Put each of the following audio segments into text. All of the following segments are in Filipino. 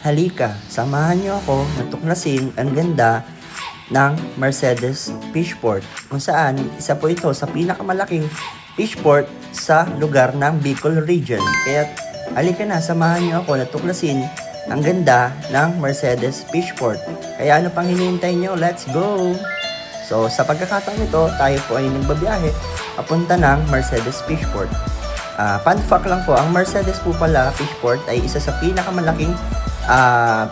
halika, samahan niyo ako na tuklasin ang ganda ng Mercedes Fishport, kung saan isa po ito sa pinakamalaking fishport sa lugar ng Bicol Region. Kaya halika na, samahan niyo ako na tuklasin ang ganda ng Mercedes Fishport. Kaya ano pang hinihintay niyo? Let's go! So sa pagkakataon ito, tayo po ay nagbabiyahe papunta ng Mercedes Fishport. Fun fact lang po, ang Mercedes po pala Fishport ay isa sa pinakamalaking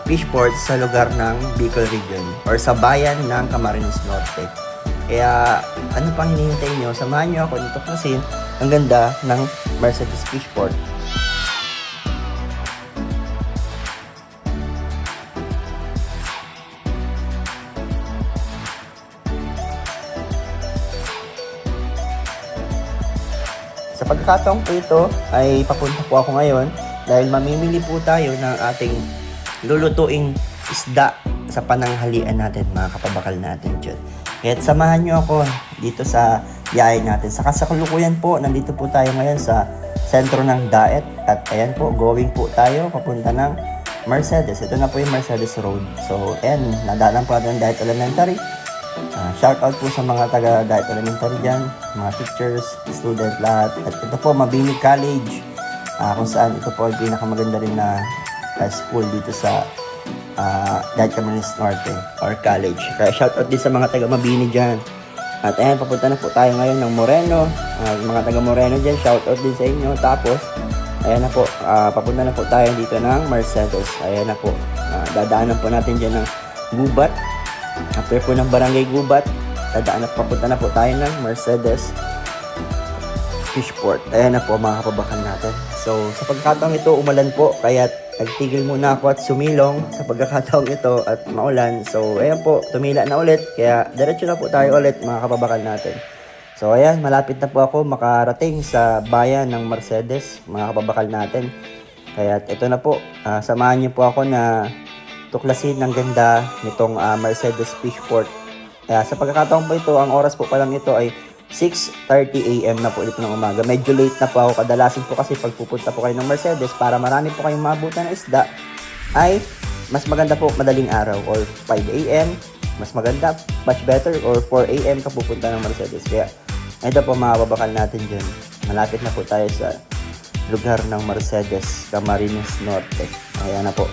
fishport sa lugar ng Bicol Region or sa bayan ng Camarines Norte. Kaya ano pang hinihintay nyo? Samahan nyo ako dito kasi ang ganda ng Mercedes Fishport. Sa pagkakataong po ito ay papunta po ako ngayon dahil mamimili po tayo ng ating lulutuing isda sa pananghalian natin, mga kapabakal natin dyan. Kaya samahan nyo ako dito sa biyahe natin. Sa kasalukuyan po, nandito po tayo ngayon sa sentro ng Daet. At ayan po, going po tayo papunta ng Mercedes. Ito na po yung Mercedes Road. So, ayan, nadaanan po natin ng Daet Elementary. Shout out po sa mga taga Daet Elementary dyan, mga teachers, student, lahat. At ito po, Mabini College, kung saan ito po ay pinakamaganda rin na school dito sa Daet Camarines Norte or college. Kaya shout out din sa mga taga Mabini dyan. At ayan, papunta na po tayo ngayon ng Moreno. Mga taga Moreno dyan, shout out din sa inyo. Tapos, ayan na po, papunta na po tayo dito ng Mercedes. Ayan na po, dadaanan po natin dyan ng Gubat. After po ng Barangay Gubat, papunta na po tayo ng Mercedes Fishport. Ayan na po mga kapabakal natin. So, sa pagkakataong ito, umulan po. Kaya nagtigil muna ako at sumilong sa pagkakataong ito at maulan. So, ayan po, tumila na ulit. Kaya, diretso na po tayo ulit mga kapabakal natin. So, ayan, malapit na po ako makarating sa bayan ng Mercedes, mga kapabakal natin. Kaya, ito na po. Samahan niyo po ako na tuklasin ng ganda nitong Mercedes Fishport. Sa pagkakataon po ito, ang oras po pa lang ito ay 6:30 AM na po ulit ng umaga. Medyo late na po ako. Kadalasan po kasi pag pupunta po kayo ng Mercedes para marami po kayong mabutan na isda, ay mas maganda po madaling araw or 5 AM. Mas maganda, much better, or 4 AM ka pupunta ng Mercedes. Kaya ito po mga babakal natin dyan. Malapit na po tayo sa lugar ng Mercedes, Camarines Norte. Ayan na po.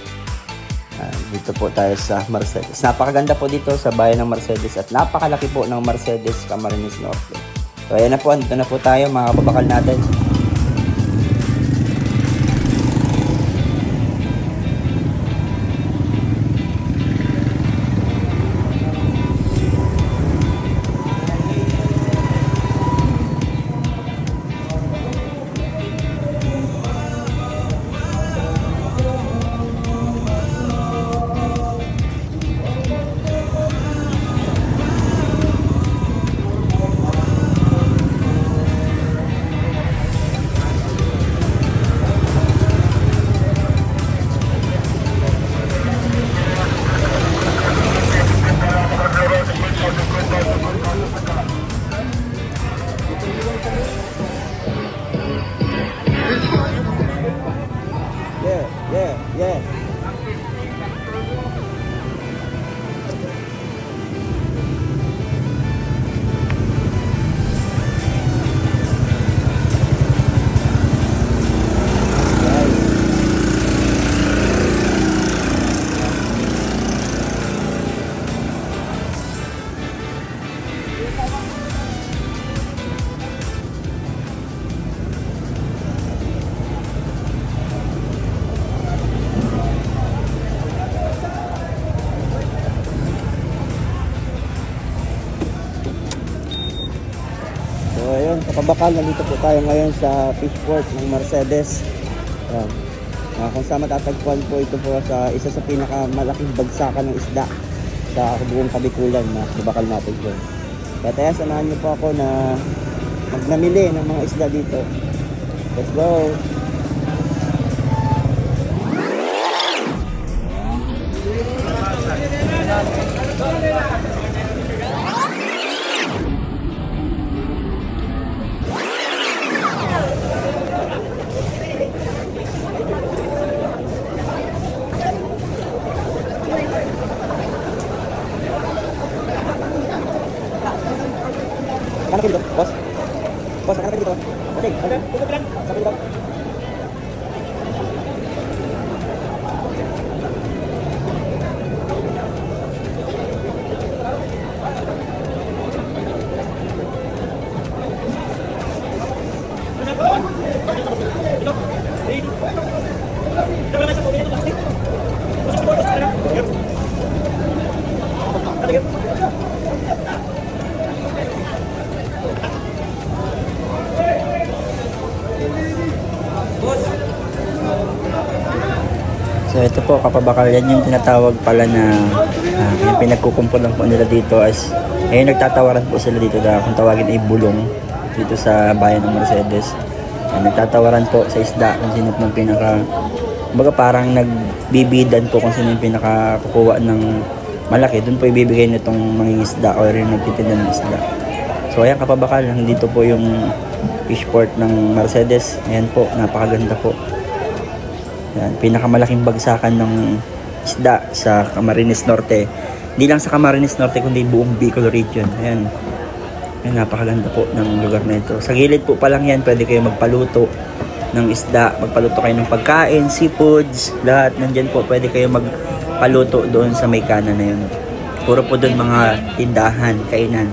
Dito po tayo sa Mercedes. Napakaganda po dito sa bayan ng Mercedes at napakalaki po ng Mercedes Camarines Norte. So ayan na po, dito na po tayo mga kababakal natin. Yeah. So ayun, kapabakal, nandito po tayo ngayon sa Fishport ng Mercedes. Ayan. Kung saan matatagpuan po ito po sa isa sa pinakamalaking bagsakan ng isda sa buong Kabikulan na kabakal natin po. Kaya samahan niyo po ako na magnamili ng mga isda dito. Let's go! Nakakapit dito, boss. Boss, nakakapit dito. Okay, okay. Tutok lang. Sabi dito. So ito po kapabakal, yan yung tinatawag pala na yung pinagkukumpulan po nila dito as nagtatawaran po sila dito na kung tawagin ay bulong dito sa bayan ng Mercedes. Nagtatawaran po sa isda kung sino po yung pinaka, kumbaga parang nagbibidan po kung sino yung pinaka kukuha ng malaki, doon po ibibigay nitong mga isda o rin nagtitinda ng isda. So ayan kapabakal, dito po yung fishport ng Mercedes. Ayan po, napakaganda po. Yan, pinakamalaking bagsakan ng isda sa Camarines Norte. Hindi lang sa Camarines Norte kundi buong Bicol region. Ayan. Ayan, napakaganda po ng lugar na ito. Sa gilid po pa lang yan, pwede kayo magpaluto ng isda, magpaluto kayo ng pagkain, seafoods, lahat nandyan po. Pwede kayo magpaluto doon sa may kanan na yun. Puro po doon mga tindahan, kainan.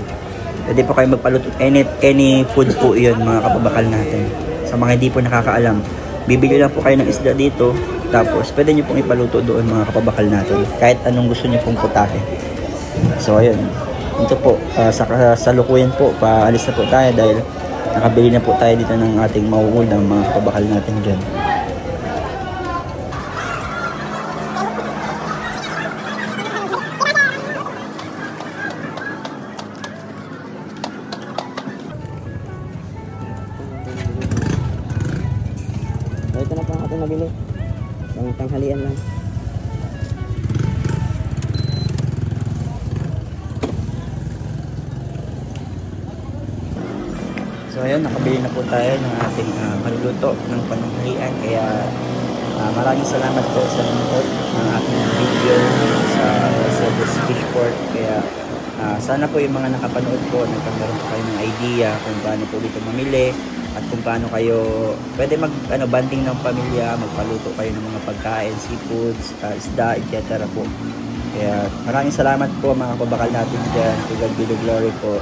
Pwede po kayo magpaluto. Any food po yun, mga kapabakal natin. Sa mga hindi po nakakaalam, bibili lang po kayo ng isda dito, tapos pwede nyo pong ipaluto doon mga kapabakal natin. Kahit anong gusto nyo pong putahe. So ayun, ito po, sa kasalukuyan po, paalis na po tayo dahil nakabili na po tayo dito ng ating mauulam mga kapabakal natin dyan. Ito na po ang ating nabili. Pang tanghalian lang. So ayun, nakabili na po tayo ng ating maluluto ng pananghalian. Kaya maraming salamat po sa nanonood ng ating video sa Mercedes Fishport. Kaya sana po yung mga nakapanood po, nagkaroon po kayo ng idea kung paano po dito mamili at kung paano kayo pwede banding ng pamilya, magpaluto kayo ng mga pagkain, seafoods, isda, etc. po. Kaya maraming salamat po mga kabakal natin dyan. To God be the glory po.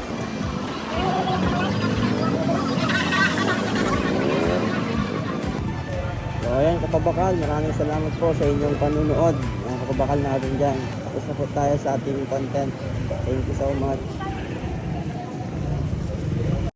So ayan kapabakal, maraming salamat po sa inyong panunood. Mga kapabakal natin dyan. Tapos na po tayo sa ating content. Thank you so much.